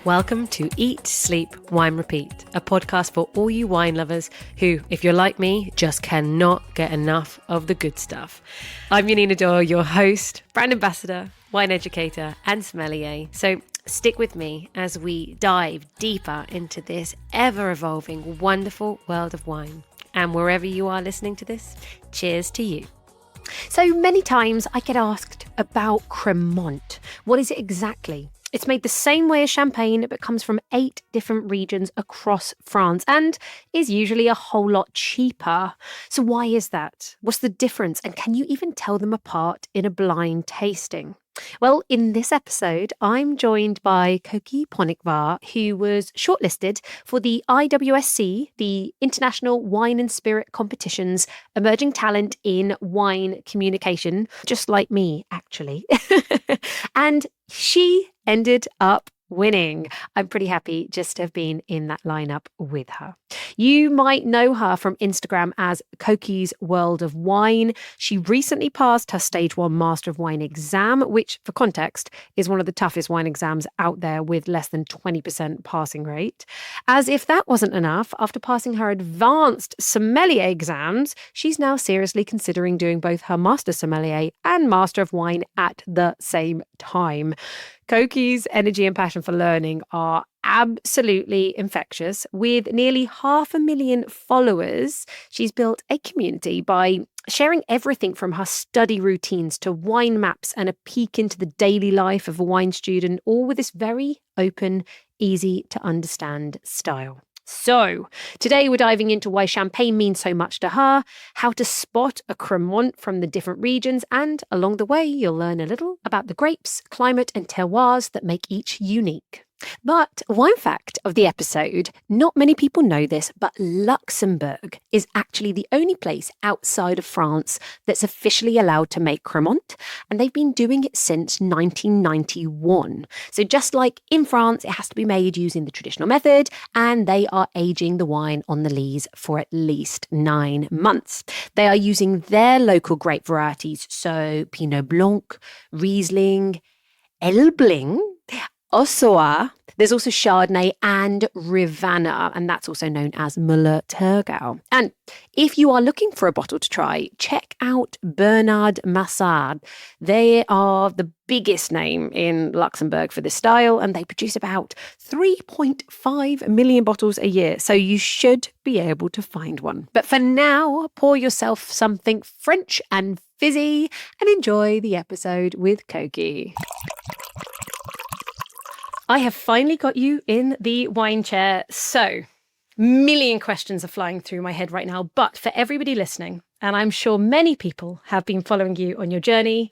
Welcome to Eat, Sleep, Wine, Repeat, a podcast for all you wine lovers who, if you're like me, just cannot get enough of the good stuff. I'm Yanina Dore, your host, brand ambassador, wine educator, and sommelier. So stick with me as we dive deeper into this ever-evolving, wonderful world of wine. And wherever you are listening to this, cheers to you. So many times I get asked about Crémant. What is it exactly? It's made the same way as champagne, but comes from 8 different regions across France and is usually a whole lot cheaper. So why is that? What's the difference? And can you even tell them apart in a blind tasting? Well, in this episode, I'm joined by Cokie, who was shortlisted for the IWSC, the International Wine and Spirit Competition's Emerging Talent in Wine Communication, just like me, actually. And she ended up winning. I'm pretty happy just to have been in that lineup with her. You might know her from Instagram as Cokie's World of Wine. She recently passed her Stage 1 Master of Wine exam, which, for context, is one of the toughest wine exams out there with less than 20% passing rate. As if that wasn't enough, after passing her Advanced Sommelier exams, she's now seriously considering doing both her Master Sommelier and Master of Wine at the same time. Cokie's energy and passion for learning are absolutely infectious. With nearly 500,000 followers, she's built a community by sharing everything from her study routines to wine maps and a peek into the daily life of a wine student, all with this very open, easy to understand style. So, today we're diving into why champagne means so much to her, how to spot a Crémant from the different regions, and along the way you'll learn a little about the grapes, climate and terroirs that make each unique. But one fact of the episode, not many people know this, but Luxembourg is actually the only place outside of France that's officially allowed to make Crémant, and they've been doing it since 1991. So just like in France, it has to be made using the traditional method, and they are aging the wine on the lees for at least 9 months. They are using their local grape varieties, so Pinot Blanc, Riesling, Elbling, Auxerrois. There's also Chardonnay and Rivanna, and that's also known as Müller-Thurgau. And if you are looking for a bottle to try, check out Bernard-Massard. They are the biggest name in Luxembourg for this style, and they produce about 3.5 million bottles a year, so you should be able to find one. But for now, pour yourself something French and fizzy and enjoy the episode with Cokie. I have finally got you in the wine chair. So, million questions are flying through my head right now. But for everybody listening, and I'm sure many people have been following you on your journey,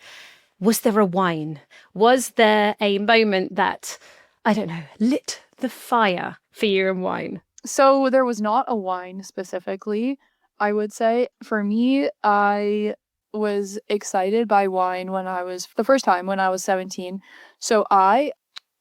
was there a wine? Was there a moment that, I don't know, lit the fire for you in wine? So there was not a wine specifically, I would say. For me, I was excited by wine the first time when I was 17. So I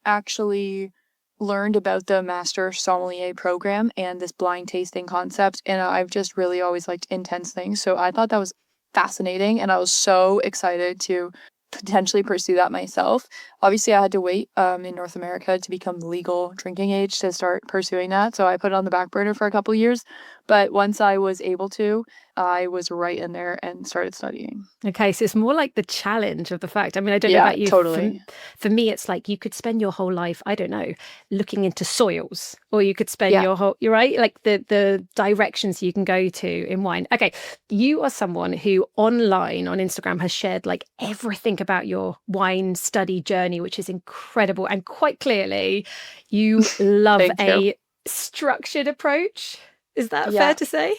actually learned about the Master Sommelier program and this blind tasting concept, and I've just really always liked intense things, so I thought that was fascinating, and I was so excited to potentially pursue that myself. Obviously, I had to wait in North America to become the legal drinking age to start pursuing that, so I put it on the back burner for a couple of years, but once I was able to, I was right in there and started studying. Okay, so it's more like the challenge of the fact. I mean, I don't know about you. Totally. For me, it's like you could spend your whole life, I don't know, looking into soils, or you could spend your whole, you're right, like the directions you can go to in wine. Okay, you are someone who online on Instagram has shared like everything about your wine study journey, which is incredible. And quite clearly, you love a structured approach. Is that fair to say?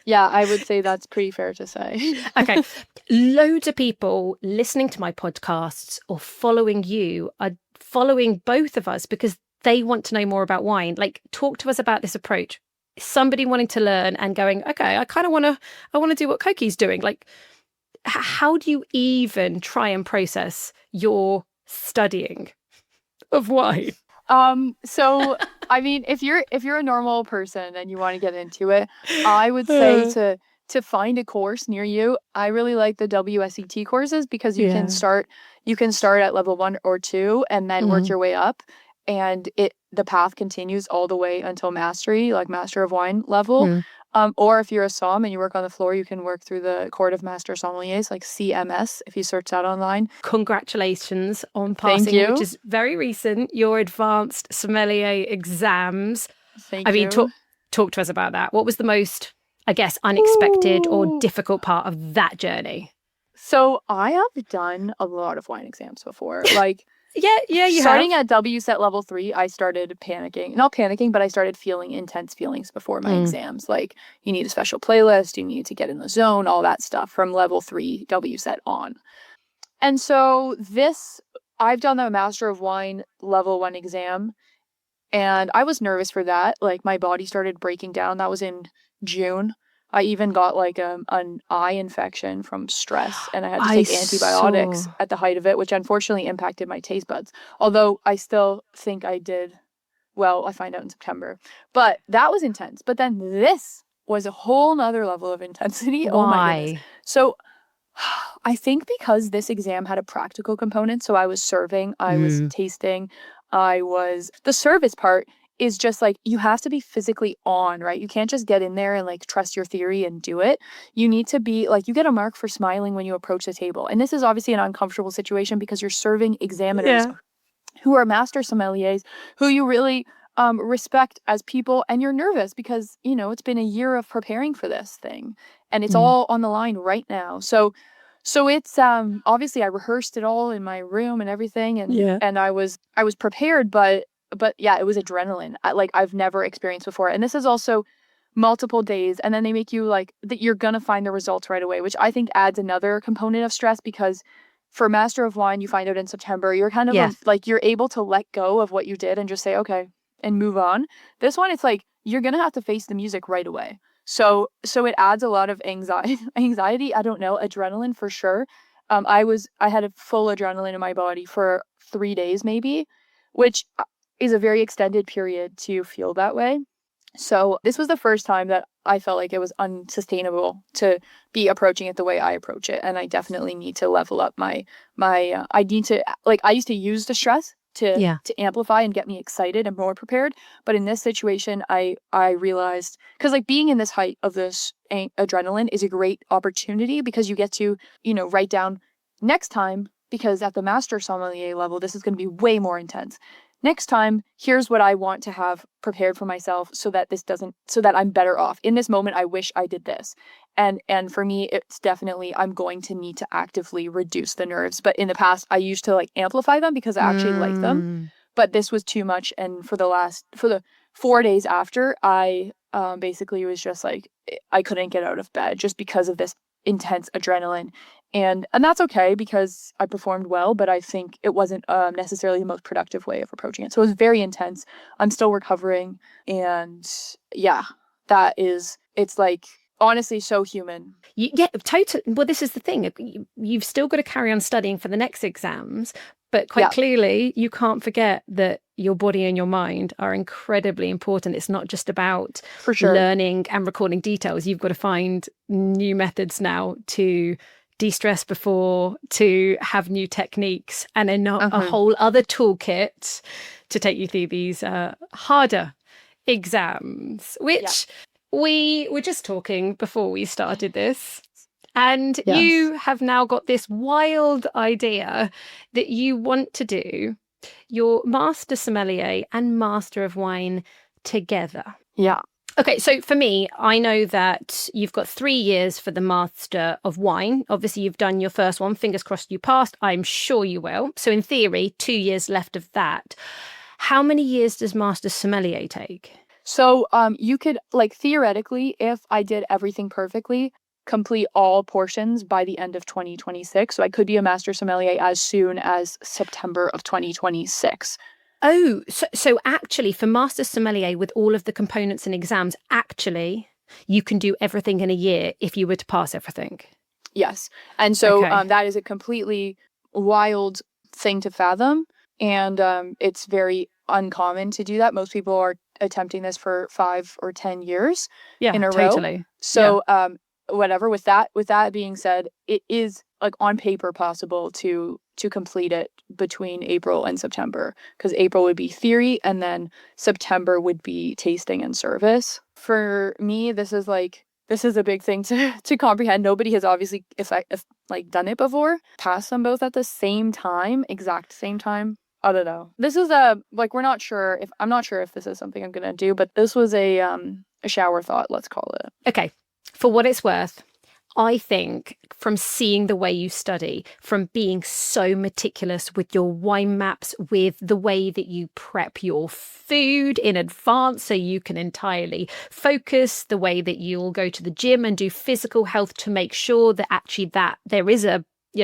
Yeah, I would say that's pretty fair to say. Okay. Loads of people listening to my podcasts or following you are following both of us because they want to know more about wine. Like, talk to us about this approach. Somebody wanting to learn and going, okay, I want to do what Cokie's doing. Like, how do you even try and process your studying of wine? So I mean, if you're a normal person and you want to get into it, I would say to find a course near you. I really like the WSET courses because you can start at level 1 or 2 and then work your way up. and the path continues all the way until mastery, like Master of Wine level. Or if you're a somm and you work on the floor, you can work through the Court of Master Sommeliers, like CMS, if you search that online. Congratulations on Thank passing, you. which is very recent, your Advanced Sommelier exams. Thank you. Talk to us about that. What was the most, I guess, unexpected or difficult part of that journey? So I have done a lot of wine exams before. Like, you starting have. at WSET level 3, I started panicking. Not panicking, but I started feeling intense feelings before my exams. Like, you need a special playlist, you need to get in the zone, all that stuff from level 3 WSET on. And so I've done the Master of Wine level 1 exam, and I was nervous for that. Like, my body started breaking down. That was in June. I even got like an eye infection from stress, and I had to take antibiotics at the height of it, which unfortunately impacted my taste buds. Although I still think I did well. I find out in September. But that was intense. But then this was a whole nother level of intensity. Why? Oh my goodness. So I think because this exam had a practical component. So I was serving, I was tasting, the service part is just like, you have to be physically on, right? You can't just get in there and like trust your theory and do it. You need to be like, you get a mark for smiling when you approach the table. And this is obviously an uncomfortable situation because you're serving examiners who are master sommeliers, who you really respect as people, and you're nervous because, it's been a year of preparing for this thing and it's all on the line right now. So it's obviously I rehearsed it all in my room and everything, and I was prepared, but yeah, it was adrenaline like I've never experienced before. And this is also multiple days, and then they make you like that you're gonna find the results right away, which I think adds another component of stress, because for Master of Wine you find out in September. You're kind of like you're able to let go of what you did and just say okay and move on. This one, it's like you're gonna have to face the music right away. So it adds a lot of anxiety, I don't know, adrenaline for sure. I had a full adrenaline in my body for 3 days maybe, which is a very extended period to feel that way. So this was the first time that I felt like it was unsustainable to be approaching it the way I approach it. And I definitely need to level up I need to, like, I used to use the stress to amplify and get me excited and more prepared. But in this situation, I realized, because like being in this height of this adrenaline is a great opportunity, because you get to, write down next time, because at the master sommelier level, this is going to be way more intense. Next time, here's what I want to have prepared for myself so that I'm better off. In this moment, I wish I did this. And for me, it's definitely, I'm going to need to actively reduce the nerves. But in the past, I used to like amplify them because I actually like them. But this was too much. And for the 4 days after, I basically was just like, I couldn't get out of bed just because of this intense adrenaline. And that's okay, because I performed well, but I think it wasn't necessarily the most productive way of approaching it. So it was very intense. I'm still recovering. And yeah, it's like, honestly, so human. Yeah, totally. Well, this is the thing. You've still got to carry on studying for the next exams, but quite clearly you can't forget that your body and your mind are incredibly important. It's not just about learning and recording details. You've got to find new methods now to de-stress before, to have new techniques, and then a whole other toolkit to take you through these harder exams, which we were just talking before we started this. And you have now got this wild idea that you want to do your Master Sommelier and Master of Wine together. Yeah. Okay, so for me, I know that you've got 3 years for the Master of Wine. Obviously, you've done your first one. Fingers crossed you passed. I'm sure you will. So in theory, 2 years left of that. How many years does Master Sommelier take? So you could, like, theoretically, if I did everything perfectly, complete all portions by the end of 2026. So I could be a Master Sommelier as soon as September of 2026. Oh, so actually for Master Sommelier, with all of the components and exams, actually you can do everything in a year if you were to pass everything. Yes. And so that is a completely wild thing to fathom. And it's very uncommon to do that. Most people are attempting this for 5 or 10 years in a row. Totally. So whatever. With that being said, it is like on paper possible to complete it between April and September, because April would be theory and then September would be tasting and service. For me, this is a big thing to comprehend. Nobody has obviously if done it before. Passed them both at the same time, exact same time. I don't know. This is I'm not sure if this is something I'm gonna do, but this was a shower thought, let's call it. Okay. For what it's worth, I think from seeing the way you study, from being so meticulous with your wine maps, with the way that you prep your food in advance so you can entirely focus, the way that you'll go to the gym and do physical health to make sure that actually that there is a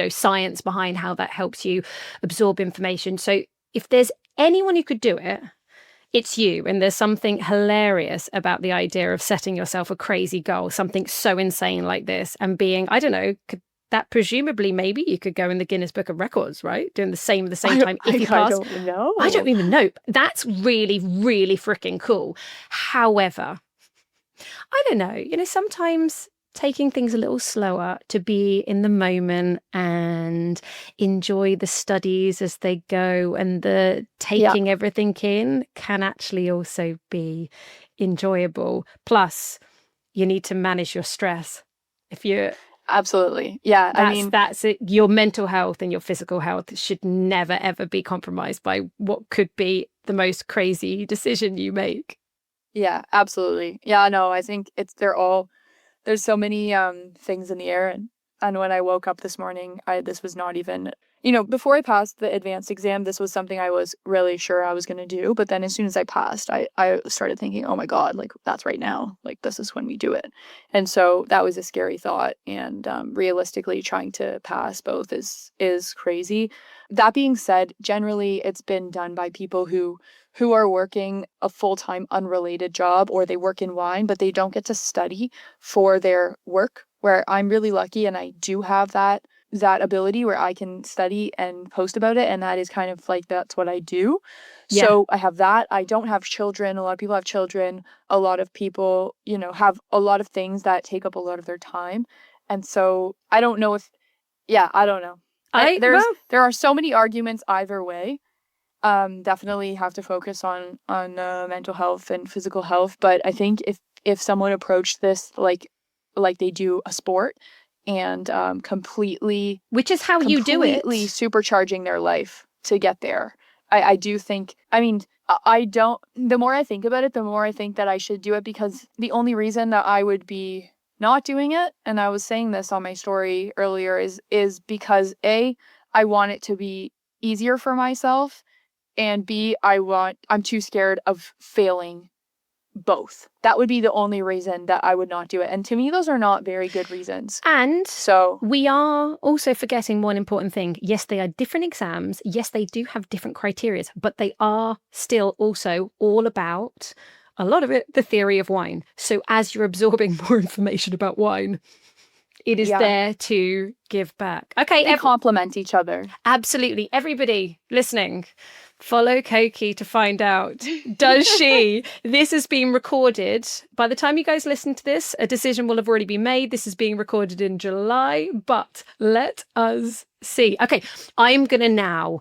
science behind how that helps you absorb information. So if there's anyone who could do it, it's you. And there's something hilarious about the idea of setting yourself a crazy goal, something so insane like this, and being, I don't know, that presumably maybe you could go in the Guinness Book of Records, right? Doing the same at the same time if you pass. I don't know. I don't even know. That's really, really freaking cool. However, I don't know, sometimes taking things a little slower to be in the moment and enjoy the studies as they go and the taking everything in can actually also be enjoyable. Plus, you need to manage your stress. If you're absolutely, yeah, that's it. Your mental health and your physical health should never ever be compromised by what could be the most crazy decision you make. Yeah, absolutely. Yeah, no, I think there's so many things in the air, and when I woke up this morning, this was not even, before I passed the advanced exam, this was something I was really sure I was going to do. But then as soon as I passed, I started thinking, oh my God, like that's right now, like this is when we do it. And so that was a scary thought. And realistically, trying to pass both is crazy. That being said, generally it's been done by people who are working a full-time unrelated job, or they work in wine, but they don't get to study for their work, where I'm really lucky and I do have that ability where I can study and post about it. And that is kind of like, that's what I do. Yeah. So I have that. I don't have children. A lot of people have children. A lot of people, have a lot of things that take up a lot of their time. And so I don't know I don't know. There are so many arguments either way. Definitely have to focus on mental health and physical health. But I think if someone approached this like they do a sport and completely, which is how you do it, completely supercharging their life to get there, I do think, the more I think about it, the more I think that I should do it, because the only reason that I would be not doing it, and I was saying this on my story earlier, is because A, I want it to be easier for myself, and B, I'm too scared of failing both. That would be the only reason that I would not do it. And to me, those are not very good reasons. And so we are also forgetting one important thing. Yes, they are different exams. Yes, they do have different criteria, but they are still also all about, a lot of it, the theory of wine. So as you're absorbing more information about wine, it is there to give back. Okay. They complement each other. Absolutely. Everybody listening, follow Cokie to find out, does she? This has been recorded. By the time you guys listen to this, a decision will have already been made. This is being recorded in July, but let us see. Okay, I'm going to now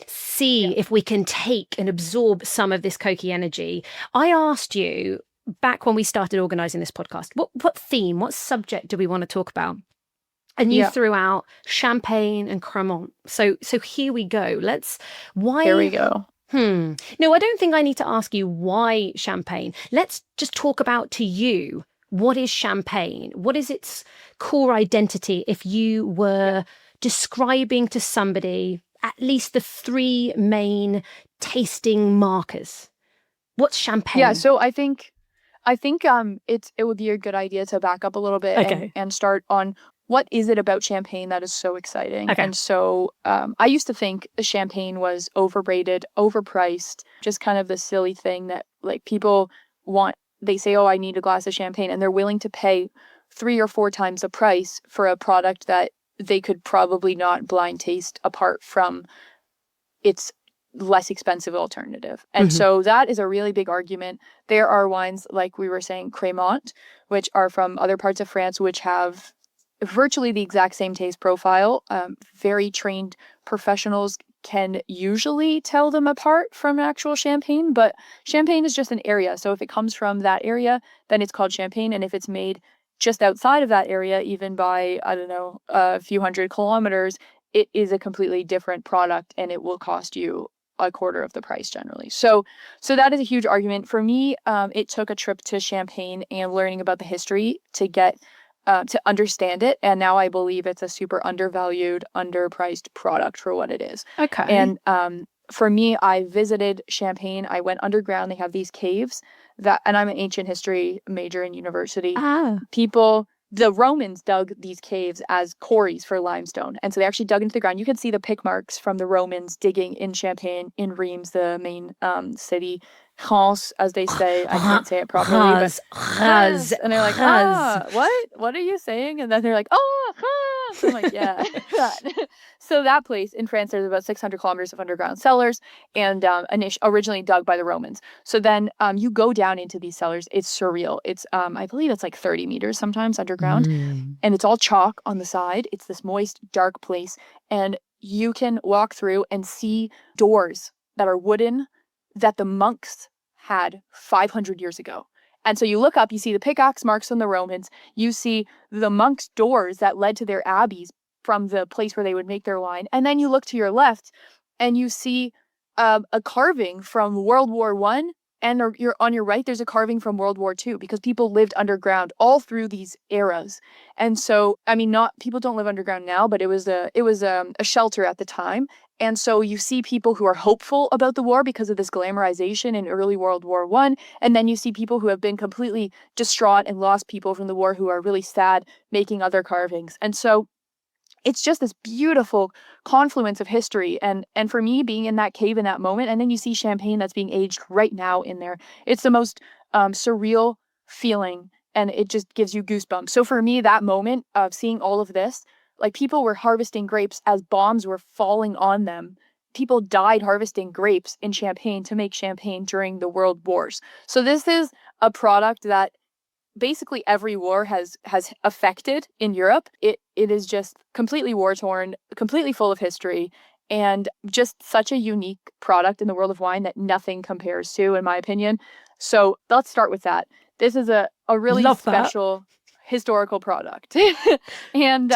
see if we can take and absorb some of this Cokie energy. I asked you back when we started organising this podcast, what theme, what subject do we want to talk about? And you threw out champagne and Crémant. So here we go. Here we go. No, I don't think I need to ask you why champagne. Let's just talk about, to you, what is champagne? What is its core identity if you were describing to somebody at least the three main tasting markers? What's champagne? Yeah, so I think it would be a good idea to back up a little bit and start on, what is it about champagne that is so exciting? Okay. And so I used to think champagne was overrated, overpriced, just kind of the silly thing that like people want. They say, oh, I need a glass of champagne, and they're willing to pay 3 or 4 times the price for a product that they could probably not blind taste apart from its less expensive alternative. And so that is a really big argument. There are wines, like we were saying, Crémant, which are from other parts of France, which have virtually the exact same taste profile. Very trained professionals can usually tell them apart from actual champagne, but champagne is just an area. So if it comes from that area, then it's called champagne. And if it's made just outside of that area, even by, I don't know, a few hundred kilometers, it is a completely different product and it will cost you a quarter of the price generally. So that is a huge argument. For me, it took a trip to Champagne and learning about the history to get to understand it. And now I believe it's a super undervalued, underpriced product for what it is. Okay. And for me, I visited Champagne. I went underground. They have these caves and I'm an ancient history major in university. The Romans dug these caves as quarries for limestone. And so they actually dug into the ground. You can see the pick marks from the Romans digging in Champagne, in Reims, the main city. Reims, as they say. I can't say it properly. Reims. And they're like, what are you saying? And then they're like, I'm like, yeah. So that place in France, there's about 600 kilometers of underground cellars and originally dug by the Romans. So then you go down into these cellars. It's surreal. It's, I believe it's like 30 meters sometimes underground. And it's all chalk on the side. It's this moist, dark place. And you can walk through and see doors that are wooden that the monks had 500 years ago. And so you look up, you see the pickaxe marks from the Romans, you see the monks' doors that led to their abbeys from the place where they would make their wine. And then you look to your left and you see a carving from World War I. And on your right, there's a carving from World War II because people lived underground all through these eras. And so, I mean, people don't live underground now, but it was a shelter at the time. And so you see people who are hopeful about the war because of this glamorization in early World War I. And then you see people who have been completely distraught and lost people from the war who are really sad making other carvings. And so it's just this beautiful confluence of history. And for me, being in that cave in that moment, and then you see champagne that's being aged right now in there, it's the most surreal feeling. And it just gives you goosebumps. So for me, that moment of seeing all of this, like people were harvesting grapes as bombs were falling on them. People died harvesting grapes in Champagne to make champagne during the world wars. So this is a product that basically every war has affected in Europe. It is just completely war-torn, completely full of history, and just such a unique product in the world of wine that nothing compares to, in my opinion. So let's start with that. This is a really special historical product. And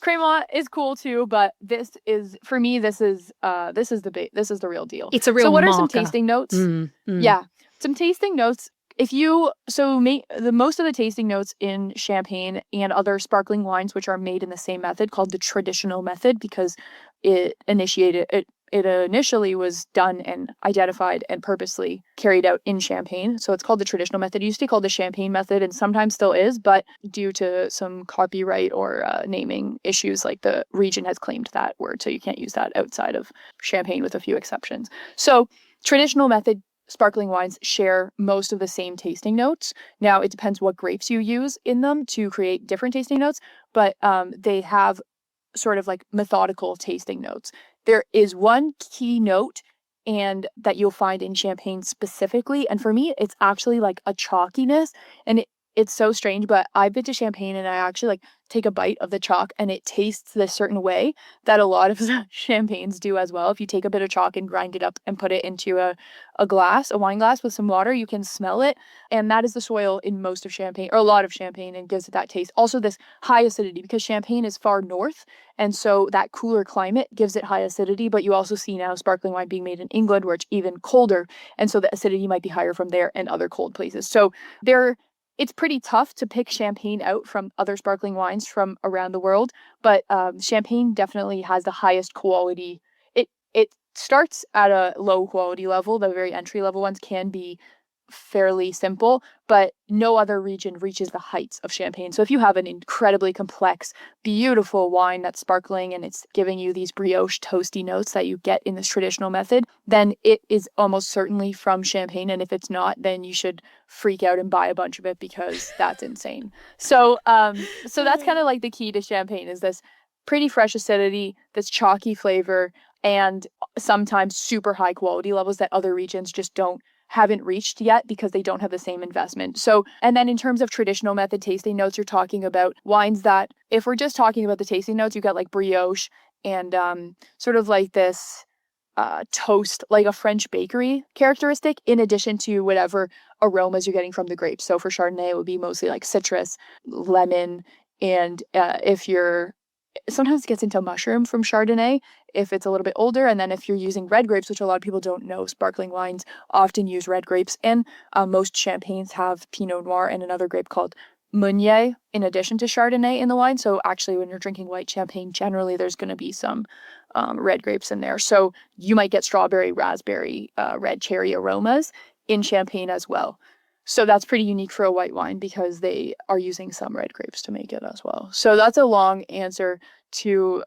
Crémant is cool too, but this is the real deal. It's a real So what marker. are some tasting notes? Yeah, some tasting notes. Most of the tasting notes in champagne and other sparkling wines, which are made in the same method called the traditional method, because it initially was done and identified and purposely carried out in Champagne. So it's called the traditional method. It used to be called the Champagne method and sometimes still is, but due to some copyright or naming issues, like the region has claimed that word. So you can't use that outside of Champagne with a few exceptions. So traditional method sparkling wines share most of the same tasting notes. Now, it depends what grapes you use in them to create different tasting notes, but they have sort of like methodical tasting notes. There is one key note and that you'll find in champagne specifically, and for me, it's actually like a chalkiness, and it's so strange, but I've been to Champagne and I actually like take a bite of the chalk and it tastes this certain way that a lot of champagnes do as well. If you take a bit of chalk and grind it up and put it into a wine glass with some water, you can smell it. And that is the soil in most of Champagne, or a lot of Champagne, and gives it that taste. Also this high acidity, because Champagne is far north. And so that cooler climate gives it high acidity, but you also see now sparkling wine being made in England where it's even colder. And so the acidity might be higher from there and other cold places. So it's pretty tough to pick Champagne out from other sparkling wines from around the world, but Champagne definitely has the highest quality. It starts at a low quality level. The very entry level ones can be fairly simple, but no other region reaches the heights of Champagne. So if you have an incredibly complex, beautiful wine that's sparkling and it's giving you these brioche toasty notes that you get in this traditional method, then it is almost certainly from Champagne. And if it's not, then you should freak out and buy a bunch of it because that's insane. So that's kind of like the key to Champagne, is this pretty fresh acidity, this chalky flavor, and sometimes super high quality levels that other regions just haven't reached yet because they don't have the same investment. So, and then in terms of traditional method tasting notes, you're talking about wines that, if we're just talking about the tasting notes, you got like brioche and sort of like this toast, like a French bakery characteristic, in addition to whatever aromas you're getting from the grapes. So for Chardonnay, it would be mostly like citrus, lemon, and sometimes it gets into mushroom from Chardonnay if it's a little bit older. And then if you're using red grapes, which a lot of people don't know, sparkling wines often use red grapes. And most champagnes have Pinot Noir and another grape called Meunier in addition to Chardonnay in the wine. So actually, when you're drinking white champagne, generally there's going to be some red grapes in there. So you might get strawberry, raspberry, red cherry aromas in champagne as well. So that's pretty unique for a white wine because they are using some red grapes to make it as well. So that's a long answer to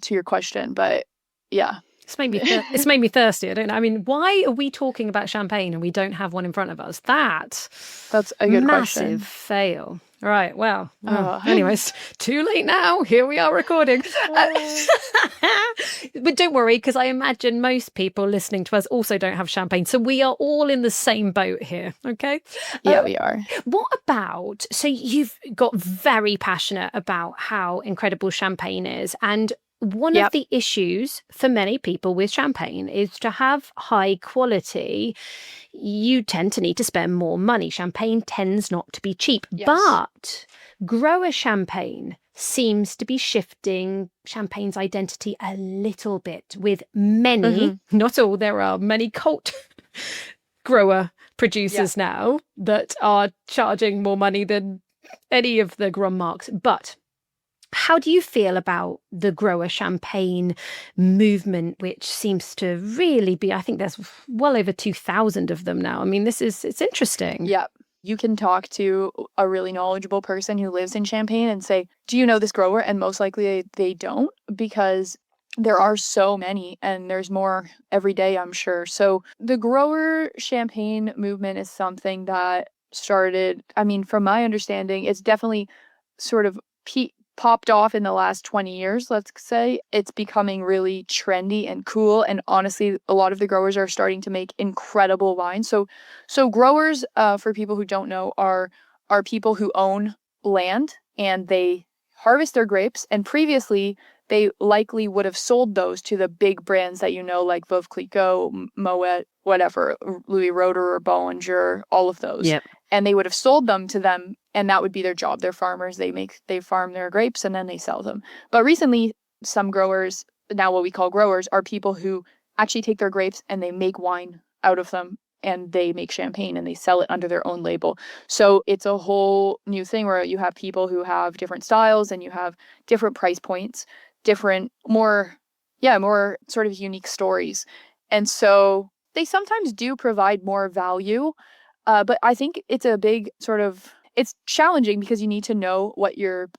your question, but yeah. It's made me thirsty. I don't know. I mean, why are we talking about champagne and we don't have one in front of us? That's a good massive question. Fail. Right. Well, anyways, too late now. Here we are recording. But don't worry, because I imagine most people listening to us also don't have champagne. So we are all in the same boat here. Okay. Yeah, we are. What about, so you've got very passionate about how incredible champagne is. And one of the issues for many people with champagne is to have high quality, you tend to need to spend more money. Champagne tends not to be cheap, but grower champagne seems to be shifting champagne's identity a little bit with many, not all, there are many cult grower producers now that are charging more money than any of the grand marques. But how do you feel about the grower champagne movement, which seems to really be, I think there's well over 2,000 of them now. I mean, it's interesting. Yeah. You can talk to a really knowledgeable person who lives in Champagne and say, do you know this grower? And most likely they don't, because there are so many and there's more every day, I'm sure. So the grower champagne movement is something that started, I mean, from my understanding, it's definitely sort of popped off in the last 20 years, let's say. It's becoming really trendy and cool. And honestly, a lot of the growers are starting to make incredible wine. So growers, for people who don't know, are people who own land and they harvest their grapes. And previously, they likely would have sold those to the big brands that you know, like Veuve Clicquot, Moet, whatever, Louis Roederer, Bollinger, all of those. Yep. And they would have sold them to them, and that would be their job. They're farmers. They farm their grapes and then they sell them. But recently, some growers, now what we call growers, are people who actually take their grapes and they make wine out of them, and they make champagne and they sell it under their own label. So it's a whole new thing where you have people who have different styles and you have different price points, different, more sort of unique stories. And so they sometimes do provide more value. But I think it's a big it's challenging because you need to know what you're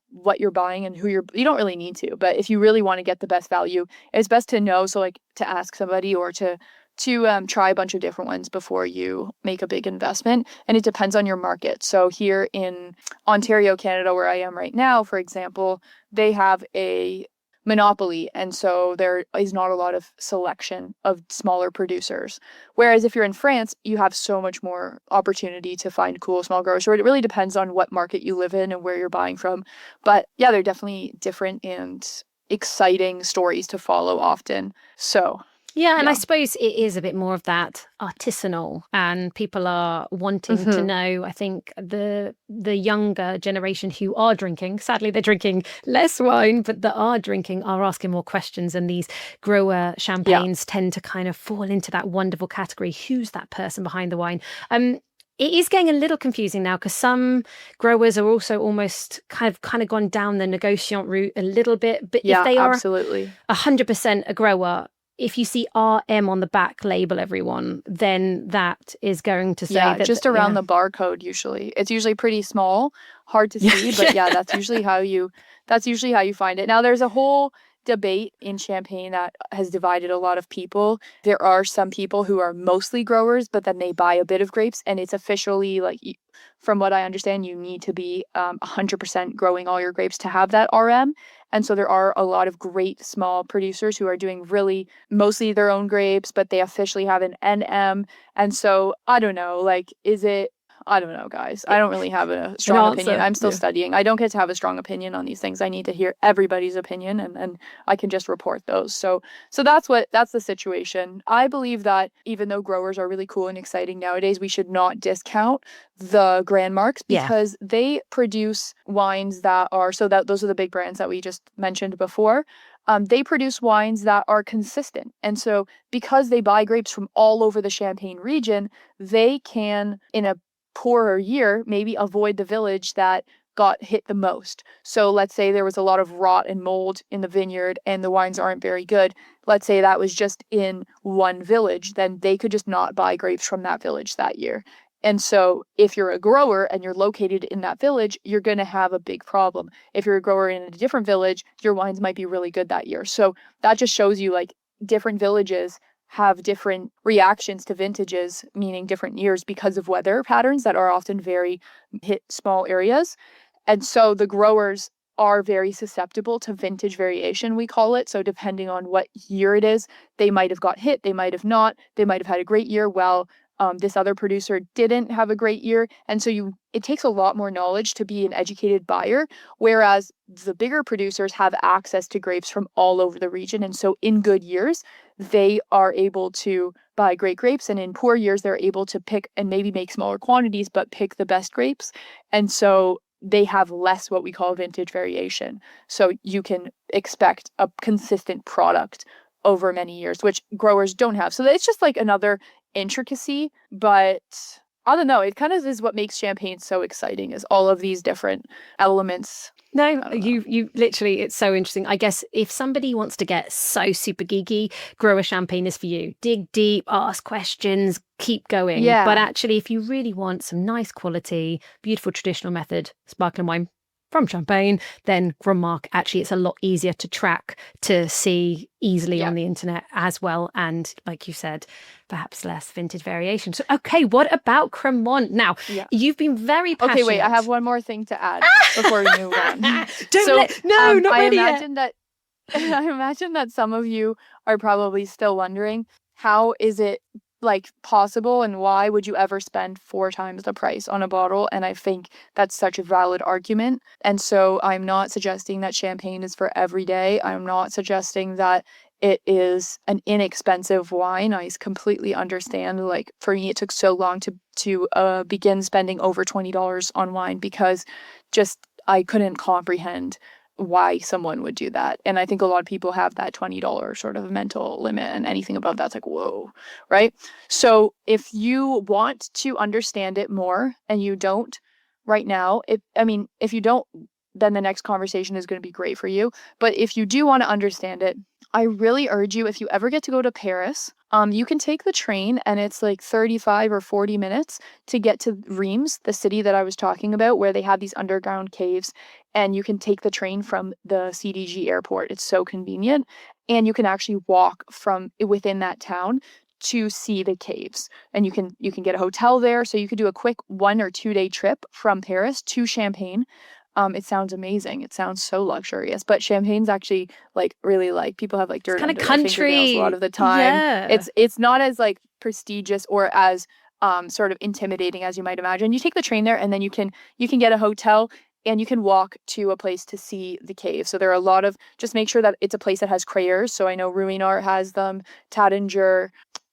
buying and you don't really need to, but if you really want to get the best value, it's best to know. So like to ask somebody or to try a bunch of different ones before you make a big investment. And it depends on your market. So here in Ontario, Canada, where I am right now, for example, they have a monopoly, and so there is not a lot of selection of smaller producers. Whereas if you're in France, you have so much more opportunity to find cool small growers. So it really depends on what market you live in and where you're buying from. But yeah, they're definitely different and exciting stories to follow often. So yeah, and I suppose it is a bit more of that artisanal, and people are wanting to know. I think the younger generation who are drinking, sadly they're drinking less wine, but that are drinking are asking more questions, and these grower champagnes tend to kind of fall into that wonderful category. Who's that person behind the wine? It is getting a little confusing now because some growers are also almost kind of gone down the negociant route a little bit. But if they are absolutely 100% a grower, if you see RM on the back label, everyone, then that is going to say that just around the barcode. Usually, it's usually pretty small, hard to see, but that's usually how you find it. Now, there's a whole debate in Champagne that has divided a lot of people. There are some people who are mostly growers, but then they buy a bit of grapes, and it's officially like, from what I understand, you need to be 100% growing all your grapes to have that RM. And so there are a lot of great small producers who are doing really mostly their own grapes, but they officially have an NM. And so I don't know, like, I don't know, guys. I don't really have a strong opinion. I'm still studying. I don't get to have a strong opinion on these things. I need to hear everybody's opinion, and I can just report those. So that's the situation. I believe that even though growers are really cool and exciting nowadays, we should not discount the grand marques because they produce wines that are, those are the big brands that we just mentioned before. They produce wines that are consistent. And so because they buy grapes from all over the Champagne region, they can, in a poorer year, maybe avoid the village that got hit the most. So let's say there was a lot of rot and mold in the vineyard and the wines aren't very good. Let's say that was just in one village, then they could just not buy grapes from that village that year. And so if you're a grower and you're located in that village, you're going to have a big problem. If you're a grower in a different village, your wines might be really good that year. So that just shows you like different villages have different reactions to vintages, meaning different years, because of weather patterns that are often very hit small areas. And so the growers are very susceptible to vintage variation, we call it. So depending on what year it is, they might have got hit, they might have not, they might have had a great year. Well, this other producer didn't have a great year. And so it takes a lot more knowledge to be an educated buyer, whereas the bigger producers have access to grapes from all over the region. And so in good years, they are able to buy great grapes. And in poor years, they're able to pick and maybe make smaller quantities, but pick the best grapes. And so they have less what we call vintage variation. So you can expect a consistent product over many years, which growers don't have. So it's just like another intricacy, but I don't know. It kind of is what makes champagne so exciting, is all of these different elements. No, you literally, it's so interesting. I guess if somebody wants to get so super geeky, grow a champagne is for you. Dig deep, ask questions, keep going. Yeah. But actually, if you really want some nice quality, beautiful traditional method sparkling wine from Champagne, then Grand Marque, actually, it's a lot easier to track, to see easily on the internet as well. And like you said, perhaps less vintage variation. So, okay, what about Crémant? Now, you've been very passionate. Okay, wait, I have one more thing to add before we move on. Not ready yet. I imagine that some of you are probably still wondering, how is it like possible and why would you ever spend 4 times the price on a bottle? And I think that's such a valid argument. And so I'm not suggesting that champagne is for every day. I'm not suggesting that it is an inexpensive wine. I completely understand. Like for me, it took so long to begin spending over $20 on wine because just I couldn't comprehend why someone would do that. And I think a lot of people have that $20 sort of mental limit, and anything above that's like, whoa, right? So if you want to understand it more and you don't right now, if you don't, then the next conversation is going to be great for you. But if you do want to understand it, I really urge you, if you ever get to go to Paris, you can take the train and it's like 35 or 40 minutes to get to Reims, the city that I was talking about, where they have these underground caves, and you can take the train from the CDG airport. It's so convenient. And you can actually walk from within that town to see the caves, and you can get a hotel there. So you could do a quick 1 or 2 day trip from Paris to Champagne. It sounds amazing. It sounds so luxurious, but Champagne's actually like really like people have like dirt kind under of their country fingernails a lot of the time. Yeah. It's not as like prestigious or as sort of intimidating as you might imagine. You take the train there, and then you can get a hotel, and you can walk to a place to see the cave. So there are a lot of, just make sure that it's a place that has crayers. So I know Ruinart has them, Taittinger,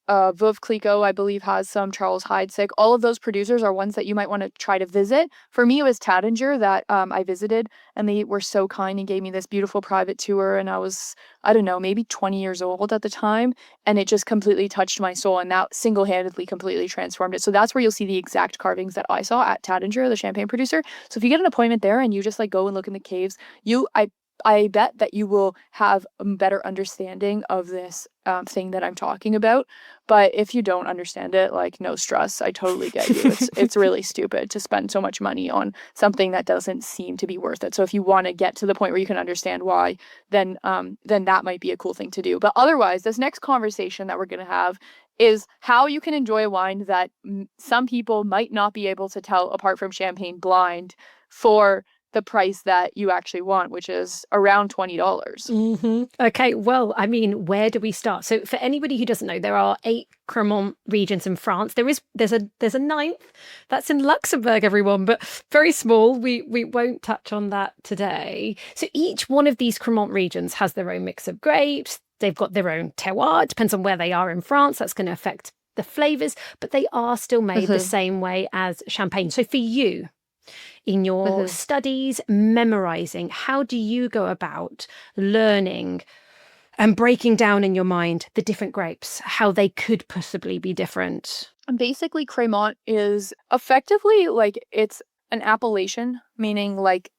Veuve Clicquot, I believe, has some, Charles Heidsick. All of those producers are ones that you might want to try to visit. For me, it was Taittinger that I visited, and they were so kind and gave me this beautiful private tour. And I was, I don't know, maybe 20 years old at the time. And it just completely touched my soul. And that single-handedly completely transformed it. So that's where you'll see the exact carvings that I saw at Taittinger, the champagne producer. So if you get an appointment there and you just like go and look in the caves, I bet that you will have a better understanding of this thing that I'm talking about. But if you don't understand it, like, no stress. I totally get you. It's really stupid to spend so much money on something that doesn't seem to be worth it. So if you want to get to the point where you can understand why, then that might be a cool thing to do. But otherwise, this next conversation that we're going to have is how you can enjoy a wine that some people might not be able to tell apart from champagne blind for the price that you actually want, which is around $20. Okay, well, I mean, where do we start? So for anybody who doesn't know, there are 8 Crémant regions in France. There's a ninth that's in Luxembourg, everyone, but very small. We won't touch on that today. So each one of these Crémant regions has their own mix of grapes. They've got their own terroir. It depends on where they are in France. That's going to affect the flavors, but they are still made the same way as champagne. So for you, in your studies, memorizing, how do you go about learning and breaking down in your mind the different grapes, how they could possibly be different? Basically, Crémant is effectively like it's an appellation, meaning like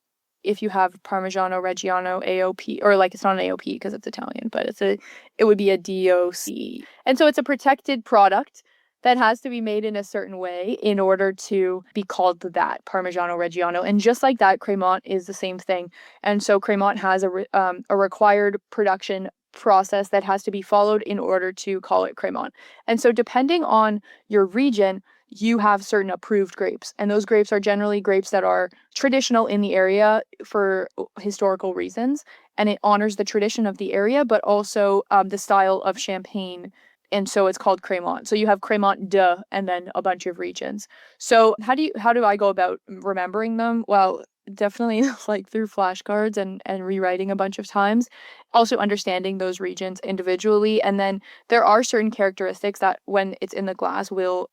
if you have Parmigiano Reggiano AOP, or like it's not an AOP because it's Italian, but it would be a DOC. And so it's a protected product that has to be made in a certain way in order to be called that, Parmigiano Reggiano. And just like that, Crémant is the same thing. And so Crémant has a required production process that has to be followed in order to call it Crémant. And so depending on your region, you have certain approved grapes. And those grapes are generally grapes that are traditional in the area for historical reasons. And it honors the tradition of the area, but also the style of champagne. And so it's called Crémant. So you have Crémant de and then a bunch of regions. So how do I go about remembering them? Well, definitely like through flashcards and rewriting a bunch of times. Also understanding those regions individually. And then there are certain characteristics that when it's in the glass will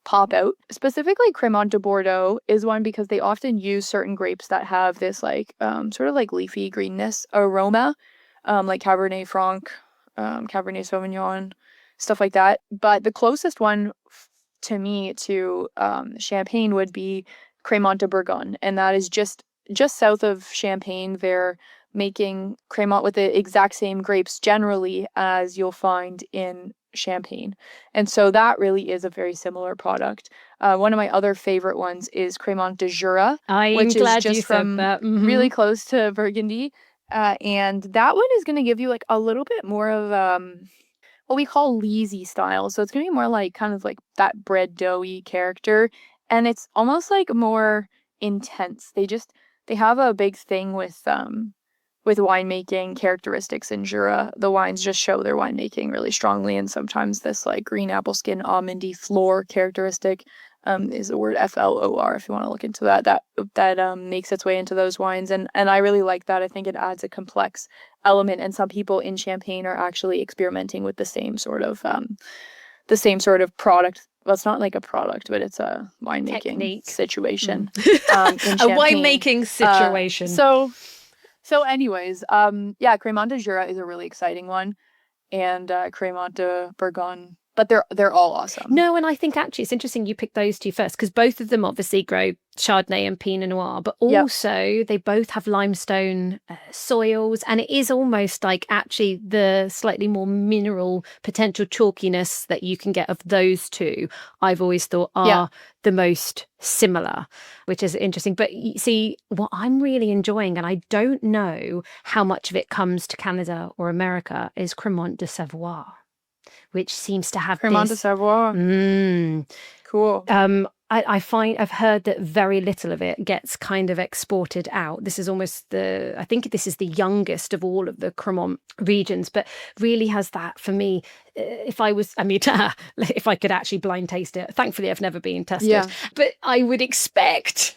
pop out. Specifically, Crémant de Bordeaux is one because they often use certain grapes that have this like sort of like leafy greenness aroma, like Cabernet Franc, Cabernet Sauvignon, stuff like that. But the closest one to me to Champagne would be Crémant de Bourgogne, and that is just south of Champagne. They're making Crémant with the exact same grapes generally as you'll find in Champagne. And so that really is a very similar product. One of my other favorite ones is Crémant de Jura, which is just from really close to Burgundy. And that one is going to give you like a little bit more of what we call leesy style. So it's going to be more like kind of like that bread doughy character. And it's almost like more intense. They have a big thing with winemaking characteristics in Jura. The wines just show their winemaking really strongly, and sometimes this like green apple skin almondy floor characteristic is the word flor if you want to look into that makes its way into those wines, and I really like that. I think it adds a complex element, and some people in Champagne are actually experimenting with the same sort of product. Well, it's not like a product, but it's a winemaking situation. In a winemaking situation. So anyways, Crémant de Jura is a really exciting one, and Crémant de Bourgogne, but they're all awesome. No, and I think actually it's interesting you picked those two first, because both of them obviously grow Chardonnay and Pinot Noir, but also they both have limestone soils, and it is almost like actually the slightly more mineral potential chalkiness that you can get of those two, I've always thought are the most similar, which is interesting. But you see, what I'm really enjoying, and I don't know how much of it comes to Canada or America, is Crémant de Savoie, which seems to have Crémant de Savoie. Cool. I've heard that very little of it gets kind of exported out. This is almost I think this is the youngest of all of the Crémant regions, but really has that for me. If I could actually blind taste it, thankfully I've never been tested, but I would expect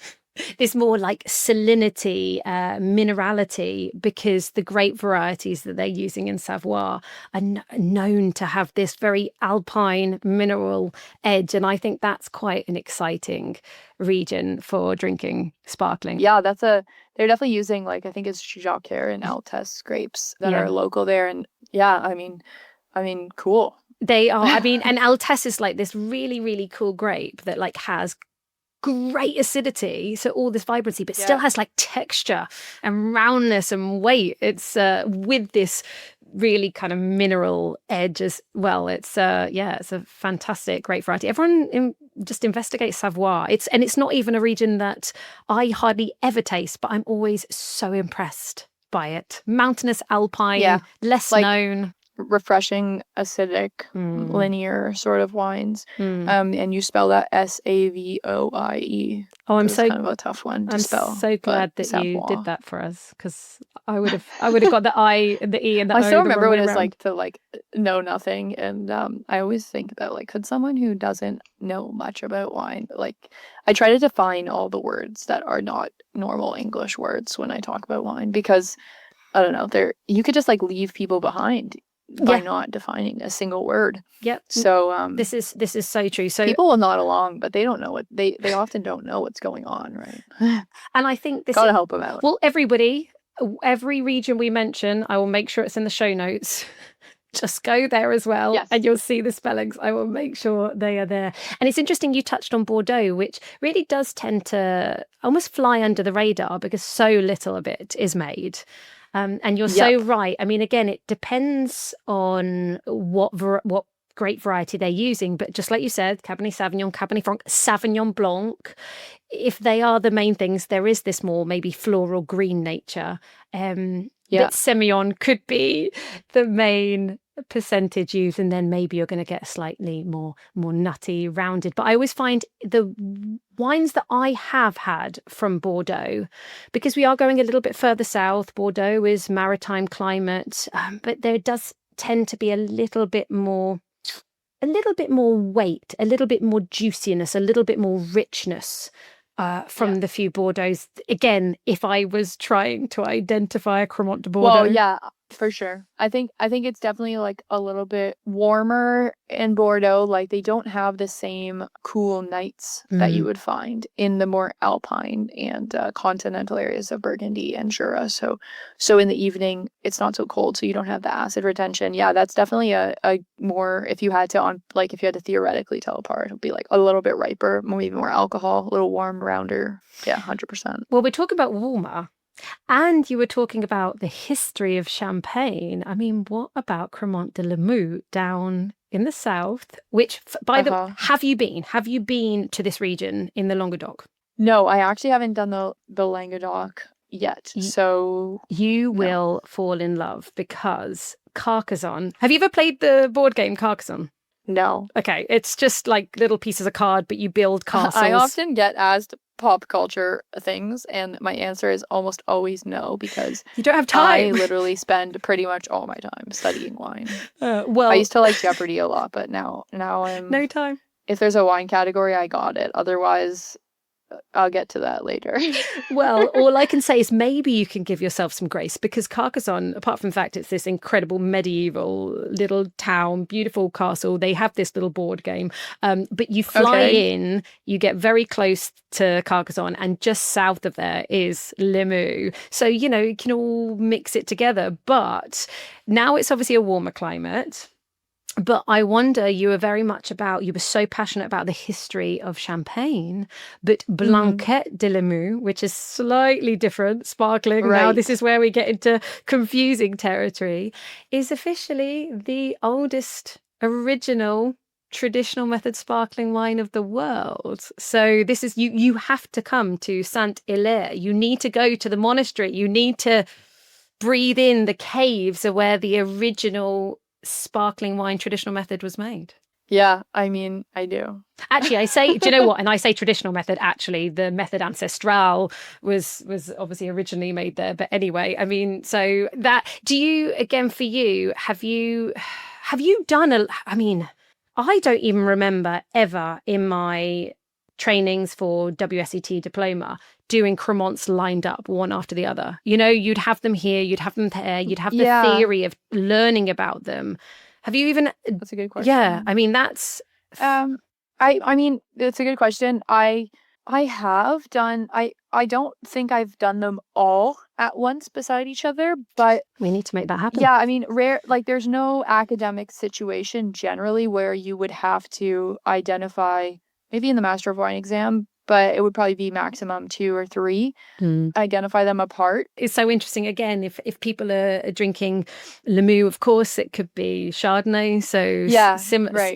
this more like salinity, minerality, because the grape varieties that they're using in Savoie are known to have this very alpine mineral edge. And I think that's quite an exciting region for drinking sparkling. Yeah, they're definitely using, like, I think it's Jacquer and Altesse grapes that are local there. And I mean, cool. They are, and Altesse is like this really, really cool grape that like has great acidity, so all this vibrancy, but still has like texture and roundness and weight. It's with this really kind of mineral edge as well. It's it's a fantastic, great variety. Everyone just investigate Savoie. It's not even a region that I hardly ever taste, but I'm always so impressed by it. Mountainous, alpine, less known. refreshing, acidic, linear sort of wines. And you spell that Savoie. Oh, it's kind of a tough one to spell. I'm so glad that Savoie. you did that for us, because I would have got the I, the E, and the O. I still remember what it's like to like know nothing, and I always think about like, could someone who doesn't know much about wine, like, I try to define all the words that are not normal English words when I talk about wine, because I don't know, you could just like leave people behind by not defining a single word. Yep. So this is so true. So people will nod along, but they don't know what they often don't know what's going on, right? And I think this gotta help them out. Well, everybody, every region we mention, I will make sure it's in the show notes. Just go there as well, and you'll see the spellings. I will make sure they are there. And it's interesting you touched on Bordeaux, which really does tend to almost fly under the radar because so little of it is made. And you're so right. I mean, again, it depends on what grape variety they're using. But just like you said, Cabernet Sauvignon, Cabernet Franc, Sauvignon Blanc, if they are the main things, there is this more maybe floral green nature. That Semillon could be the main percentage used, and then maybe you're going to get slightly more nutty, rounded. But I always find the wines that I have had from Bordeaux, because we are going a little bit further south, Bordeaux is maritime climate, but there does tend to be a little bit more weight, a little bit more juiciness, a little bit more richness from the few Bordeauxs. Again, if I was trying to identify a Crémant de Bordeaux. Well, yeah, for sure. I think it's definitely like a little bit warmer in Bordeaux. Like, they don't have the same cool nights that you would find in the more alpine and continental areas of Burgundy and Jura. So in the evening, it's not so cold, so you don't have the acid retention. Yeah, that's definitely a more, if you had to theoretically tell apart, it would be like a little bit riper, maybe more alcohol, a little warm, rounder. Yeah, 100%. Well, we're talking about warmer. And you were talking about the history of Champagne. I mean, what about Crémant de Limoux down in the south? Which, by the have you been to this region in the Languedoc? No, I actually haven't done the Languedoc yet. So you will fall in love, because Carcassonne. Have you ever played the board game Carcassonne? No. Okay, it's just like little pieces of card, but you build castles. I often get asked pop culture things, and my answer is almost always no, because you don't have time. I literally spend pretty much all my time studying wine. Well, I used to like Jeopardy a lot, but now I'm no time. If there's a wine category, I got it. Otherwise, I'll get to that later. Well, all I can say is maybe you can give yourself some grace, because Carcassonne, apart from the fact it's this incredible medieval little town, beautiful castle, they have this little board game. But you fly in, you get very close to Carcassonne, and just south of there is Limoux. So, you can all mix it together. But now it's obviously a warmer climate. But I wonder, you were so passionate about the history of Champagne, but Blanquette de Limoux, which is slightly different, sparkling. Right. Now this is where we get into confusing territory, is officially the oldest original traditional method sparkling wine of the world. So this is, you have to come to Saint-Hilaire. You need to go to the monastery. You need to breathe in the caves of where the original sparkling wine traditional method was made. Yeah, I mean, I do. Actually, I say, do you know what? And I say traditional method, actually, the method ancestral was obviously originally made there. But anyway, I mean, so that, do you, again, for you, have you done I don't even remember ever in my trainings for WSET diploma doing Crémants lined up one after the other. You'd have them here, you'd have them there, you'd have the theory of learning about them. Have you even? That's a good question. Yeah, I mean, that's. I mean, it's a good question. I have done. I don't think I've done them all at once beside each other, but we need to make that happen. Yeah, I mean, there's no academic situation generally where you would have to identify, maybe in the Master of Wine exam, but it would probably be maximum 2 or 3. Identify them apart. It's so interesting. Again, if people are drinking Limoux, of course, it could be Chardonnay. So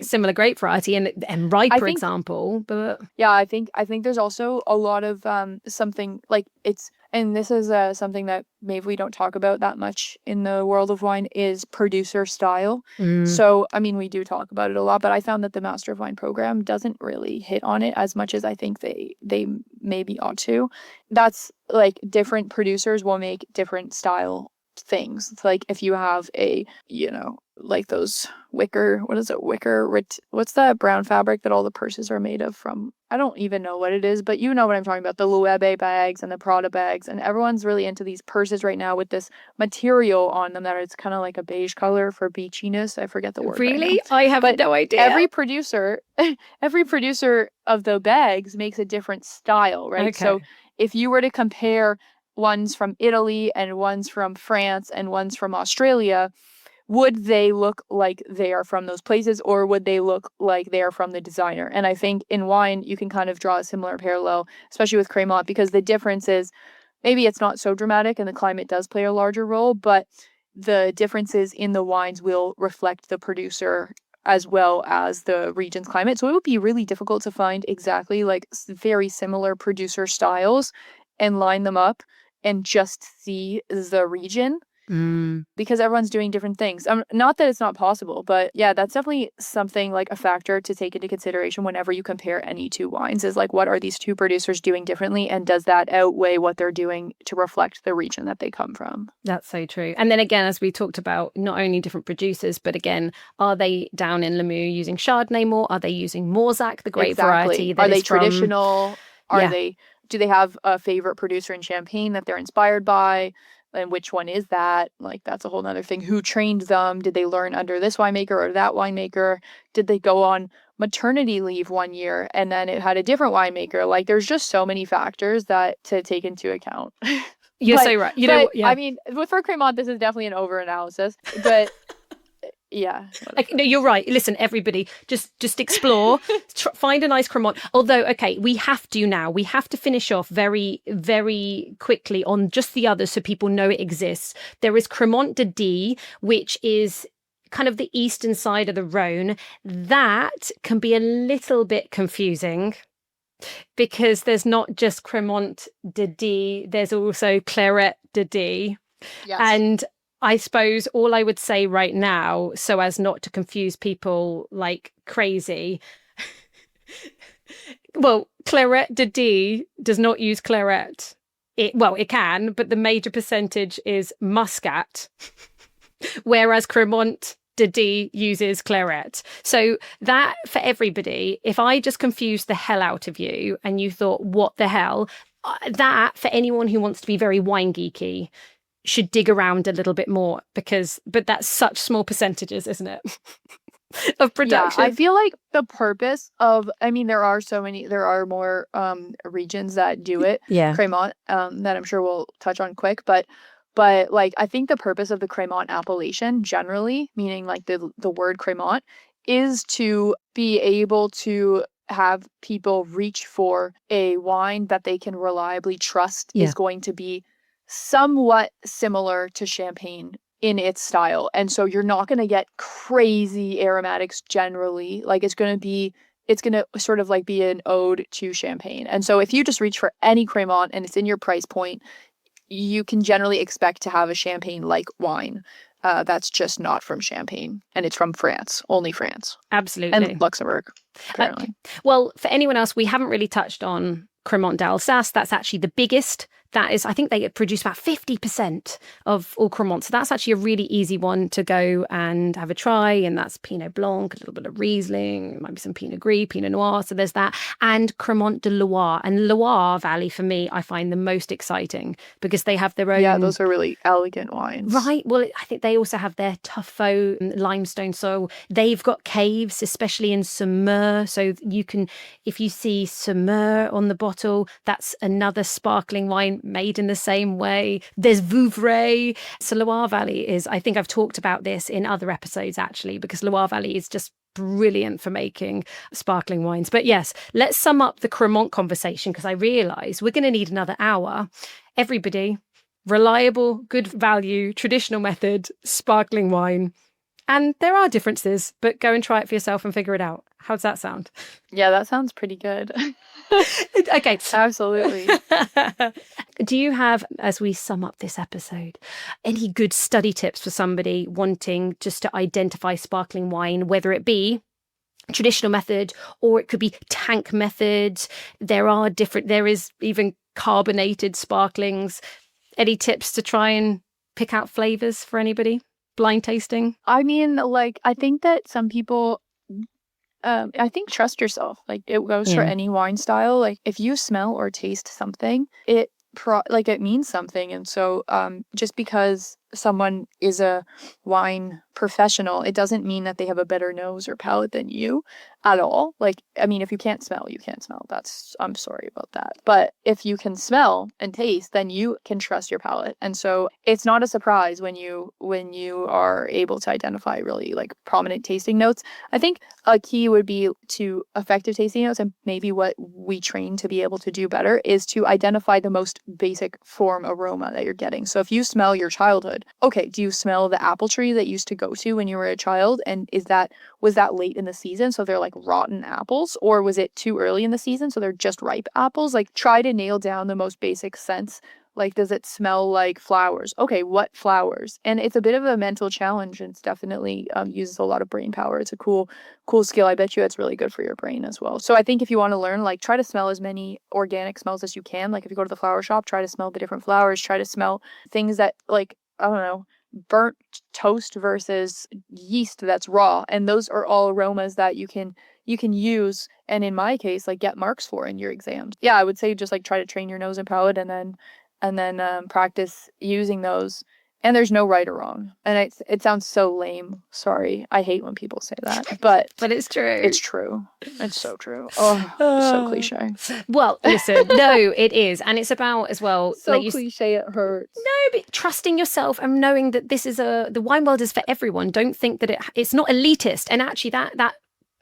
similar grape variety and ripe, for example. But yeah, I think there's also a lot of something like it's and this is something that maybe we don't talk about that much in the world of wine, is producer style. So, I mean, we do talk about it a lot, but I found that the Master of Wine program doesn't really hit on it as much as I think they maybe ought to. That's like different producers will make different style things. It's like if you have a, like those wicker, what's that brown fabric that all the purses are made of from? I don't even know what it is, but you know what I'm talking about, the Loewe bags and the Prada bags, and everyone's really into these purses right now with this material on them that it's kind of like a beige color for beachiness. I forget the word. Really? I have no idea. Every producer of the bags makes a different style, right? Okay. So if you were to compare ones from Italy and ones from France and ones from Australia, would they look like they are from those places, or would they look like they are from the designer? And I think in wine, you can kind of draw a similar parallel, especially with Crémant, because the difference is maybe it's not so dramatic and the climate does play a larger role, but the differences in the wines will reflect the producer as well as the region's climate. So it would be really difficult to find exactly like very similar producer styles and line them up and just see the region, because everyone's doing different things. Not that it's not possible, but yeah, that's definitely something like a factor to take into consideration whenever you compare any two wines, is like, what are these two producers doing differently, and does that outweigh what they're doing to reflect the region that they come from? That's so true. And then again, as we talked about, not only different producers, but again, are they down in Limoux using Chardonnay more? Are they using Morzak, the grape variety? Are they traditional? Do they have a favorite producer in Champagne that they're inspired by? And which one is that? Like, that's a whole nother thing. Who trained them? Did they learn under this winemaker or that winemaker? Did they go on maternity leave one year and then it had a different winemaker? Like, there's just so many factors that to take into account. You're so right. I mean, for Crémant, this is definitely an over-analysis, but yeah. No, you're right. Listen, everybody, just explore, find a nice Crémant. Although, okay, we have to finish off very, very quickly on just the others so people know it exists. There is Crémant de Die, which is kind of the eastern side of the Rhône. That can be a little bit confusing, because there's not just Crémant de Die, there's also Claret de Die. Yes. And I suppose all I would say right now, so as not to confuse people like crazy, well, Claret de Die does not use claret. It can, but the major percentage is muscat, whereas Crémant de Die uses claret. So that, for everybody, if I just confused the hell out of you and you thought, what the hell, that, for anyone who wants to be very wine geeky, should dig around a little bit more, but that's such small percentages, isn't it? Of production. Yeah, I feel like the purpose of, I mean, there are more regions that do it. Yeah. Crémant, that I'm sure we'll touch on quick, but like, I think the purpose of the Crémant appellation generally, meaning like the word Crémant, is to be able to have people reach for a wine that they can reliably trust is going to be somewhat similar to Champagne in its style. And so you're not going to get crazy aromatics generally. Like, it's going to sort of like be an ode to Champagne. And so if you just reach for any Crémant and it's in your price point, you can generally expect to have a Champagne-like wine. That's just not from Champagne, and it's from France, only France. Absolutely. And Luxembourg, apparently. Well, for anyone else, we haven't really touched on Crémant d'Alsace. That's actually the biggest. That is, I think they produce about 50% of all Crémant. So that's actually a really easy one to go and have a try. And that's Pinot Blanc, a little bit of Riesling, maybe some Pinot Gris, Pinot Noir. So there's that. And Crémant de Loire. And Loire Valley, for me, I find the most exciting because they have their own... Yeah, those are really elegant wines. Right. Well, I think they also have their tuffeau limestone soil. They've got caves, especially in Saumur. So you can, if you see Saumur on the bottle, that's another sparkling wine made in the same way. There's Vouvray. So Loire Valley is, I think I've talked about this in other episodes actually, because Loire Valley is just brilliant for making sparkling wines. But yes, let's sum up the Crémant conversation, because I realise we're going to need another hour. Everybody, reliable, good value, traditional method, sparkling wine. And there are differences, but go and try it for yourself and figure it out. How's that sound? Yeah, that sounds pretty good. Okay. Absolutely. Do you have, as we sum up this episode, any good study tips for somebody wanting just to identify sparkling wine, whether it be traditional method or it could be tank methods? There is even carbonated sparklings. Any tips to try and pick out flavors for anybody? Blind tasting? I mean, like, I think that some people, I think trust yourself. Like, it goes for any wine style. Like, if you smell or taste something, it means something. And so, just because someone is a wine professional, it doesn't mean that they have a better nose or palate than you at all. Like, I mean, if you can't smell, you can't smell. I'm sorry about that. But if you can smell and taste, then you can trust your palate. And so it's not a surprise when you are able to identify really like prominent tasting notes. I think a key would be to effective tasting notes, and maybe what we train to be able to do better is to identify the most basic form aroma that you're getting. So if you smell your childhood, okay, do you smell the apple tree that you used to go to when you were a child? And was that late in the season, so they're like rotten apples? Or was it too early in the season, so they're just ripe apples? Like, try to nail down the most basic sense. Like, does it smell like flowers? Okay, what flowers? And it's a bit of a mental challenge. And it's definitely uses a lot of brain power. It's a cool skill. I bet you it's really good for your brain as well. So I think if you want to learn, like, try to smell as many organic smells as you can. Like, if you go to the flower shop, try to smell the different flowers. Try to smell things that, like, I don't know, burnt toast versus yeast that's raw. And those are all aromas that you can use, and in my case, like, get marks for in your exams. Yeah, I would say just like try to train your nose and palate, and then practice using those. And there's no right or wrong. And it sounds so lame. Sorry. I hate when people say that. But it's true. It's true. It's so true. Oh, so cliche. Well, listen, no, it is. And it's about as well. So like cliche, it hurts. No, but trusting yourself and knowing that this is the wine world is for everyone. Don't think that it's not elitist. And actually that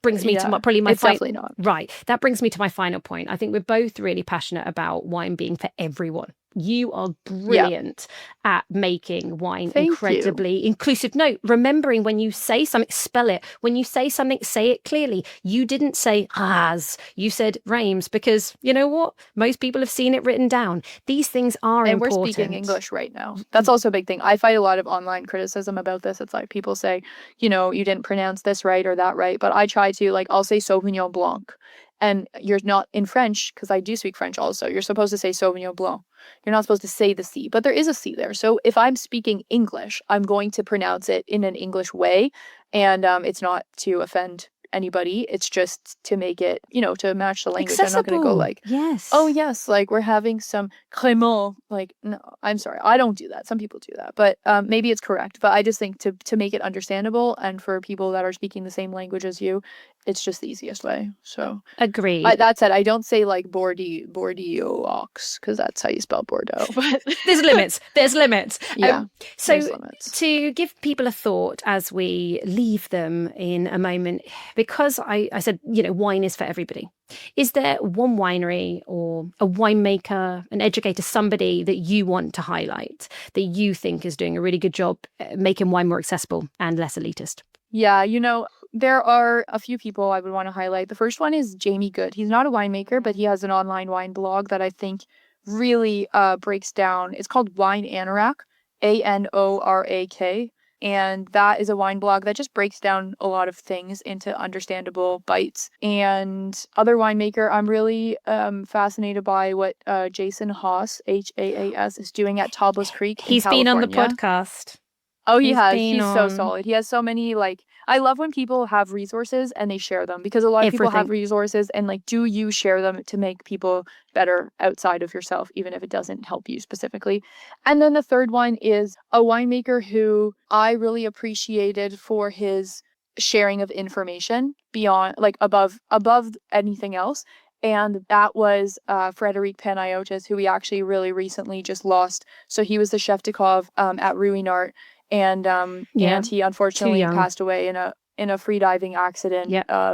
brings me to probably my definitely not. Right. That brings me to my final point. I think we're both really passionate about wine being for everyone. You are brilliant at making wine incredibly inclusive. No, remembering when you say something, spell it. When you say something, say it clearly. You didn't say as, you said Reims, because you know what? Most people have seen it written down. These things are important. And we're speaking English right now. That's also a big thing. I fight a lot of online criticism about this. It's like people say, you didn't pronounce this right or that right. But I try to, like, I'll say Sauvignon Blanc. And you're not in French, because I do speak French also. You're supposed to say Sauvignon Blanc. You're not supposed to say the C, but there is a C there. So if I'm speaking English, I'm going to pronounce it in an English way. And it's not to offend anybody. It's just to make it, to match the language. Accessible. I'm not going to go like, yes. Oh, yes, like we're having some Crémant. Like, no, I'm sorry. I don't do that. Some people do that. But maybe it's correct. But I just think to make it understandable and for people that are speaking the same language as you, it's just the easiest way. So agreed. That said, I don't say like Bordeaux, because that's how you spell Bordeaux. But there's limits. There's limits. Yeah. So to give people a thought as we leave them in a moment, because I said, wine is for everybody. Is there one winery or a winemaker, an educator, somebody that you want to highlight that you think is doing a really good job making wine more accessible and less elitist? Yeah, there are a few people I would want to highlight. The first one is Jamie Good. He's not a winemaker, but he has an online wine blog that I think really breaks down. It's called Wine Anorak, ANORAK. And that is a wine blog that just breaks down a lot of things into understandable bites. And other winemaker, I'm really fascinated by what Jason Haas, Haas, is doing at Tablas Creek. He's been on the podcast. Oh, he has. He's so solid. He has so many, I love when people have resources and they share them, because a lot of people have resources, and do you share them to make people better outside of yourself, even if it doesn't help you specifically. And then the third one is a winemaker who I really appreciated for his sharing of information beyond, above anything else. And that was Frédéric Panayotis, who we actually really recently just lost. So he was the chef de cave at Ruinart. And he unfortunately passed away in a free diving accident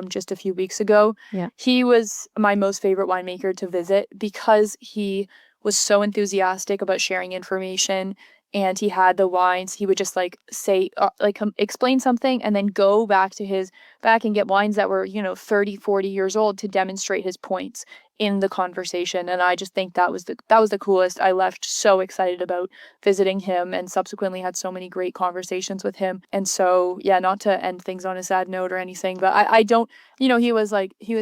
just a few weeks ago. Yeah. He was my most favorite winemaker to visit because he was so enthusiastic about sharing information, and he had the wines, he would just like say, explain something and then go back and get wines that were, 30, 40 years old to demonstrate his points in the conversation. And I just think that was the coolest. I left so excited about visiting him and subsequently had so many great conversations with him. And so, yeah, not to end things on a sad note or anything, but I don't, he was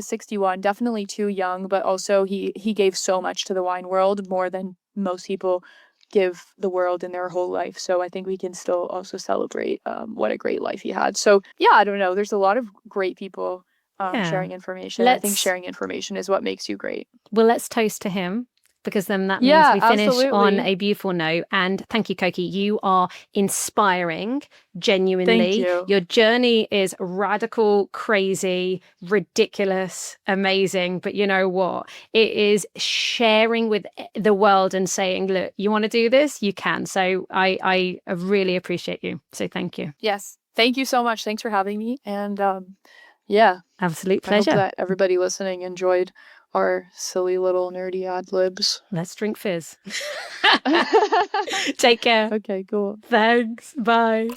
61, definitely too young, but also he gave so much to the wine world, more than most people give the world in their whole life. So I think we can still also celebrate what a great life he had. So yeah, I don't know. There's a lot of great people sharing information. I think sharing information is what makes you great. Well, let's toast to him, because then that means we finish on a beautiful note. And thank you, Cokie. You are inspiring, genuinely. Thank you. Your journey is radical, crazy, ridiculous, amazing. But you know what? It is sharing with the world and saying, look, you want to do this? You can. So I really appreciate you. So thank you. Yes. Thank you so much. Thanks for having me. And yeah. Absolute pleasure. I hope that everybody listening enjoyed our silly little nerdy ad libs. Let's drink fizz. Take care. Okay, cool. Thanks. Bye.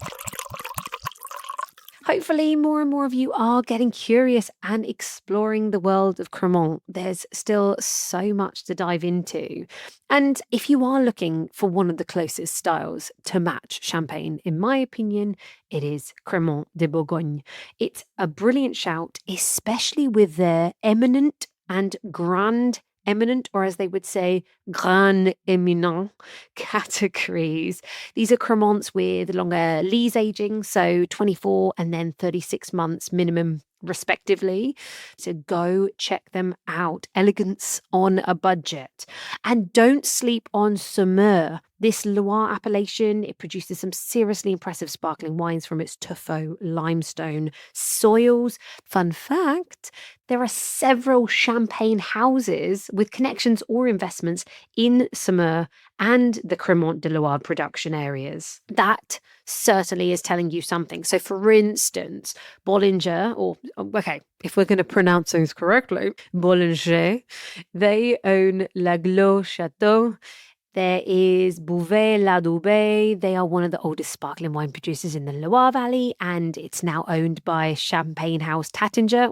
Hopefully, more and more of you are getting curious and exploring the world of Crémant. There's still so much to dive into. And if you are looking for one of the closest styles to match champagne, in my opinion, it is Crémant de Bourgogne. It's a brilliant shout, especially with their eminent and grand eminent, or as they would say, grand éminent categories. These are Crémants with longer lees aging, so 24 and then 36 months minimum respectively. So go check them out. Elegance on a budget. And don't sleep on Saumur. This Loire appellation, it produces some seriously impressive sparkling wines from its tuffeau limestone soils. Fun fact, there are several champagne houses with connections or investments in Saumur and the Crémant de Loire production areas. That certainly is telling you something. So for instance, Bollinger, if we're going to pronounce things correctly, Bollinger, they own L'Aglo Chateau. There is Bouvet-la-Daubé. They are one of the oldest sparkling wine producers in the Loire Valley, and it's now owned by champagne house Taittinger.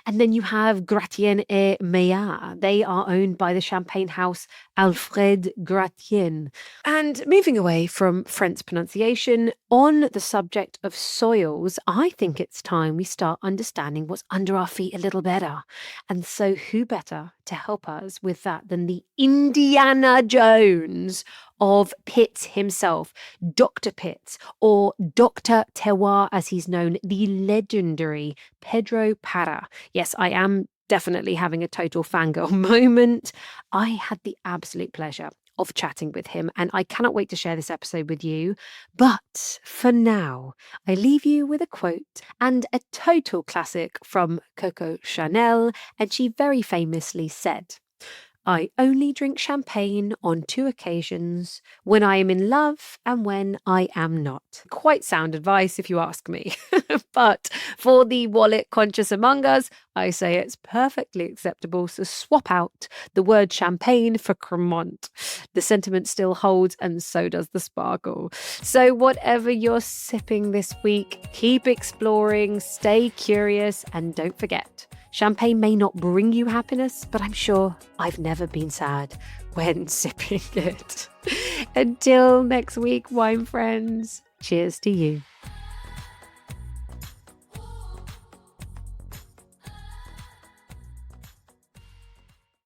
And then you have Gratien et Meillard. They are owned by the champagne house Alfred Gratien. And moving away from French pronunciation, on the subject of soils, I think it's time we start understanding what's under our feet a little better. And so who better to help us with that than the Indiana Jones of Pitts himself, Dr. Pitts, or Dr. Terroir as he's known, the legendary Pedro Parra. Yes, I am definitely having a total fangirl moment. I had the absolute pleasure of chatting with him, and I cannot wait to share this episode with you. But for now, I leave you with a quote and a total classic from Coco Chanel, and she very famously said, "I only drink champagne on 2 occasions, when I am in love and when I am not." Quite sound advice if you ask me. But for the wallet conscious among us, I say it's perfectly acceptable to swap out the word champagne for Crémant. The sentiment still holds, and so does the sparkle. So whatever you're sipping this week, keep exploring, stay curious, and don't forget, champagne may not bring you happiness, but I'm sure I've never been sad when sipping it. Until next week, wine friends, cheers to you.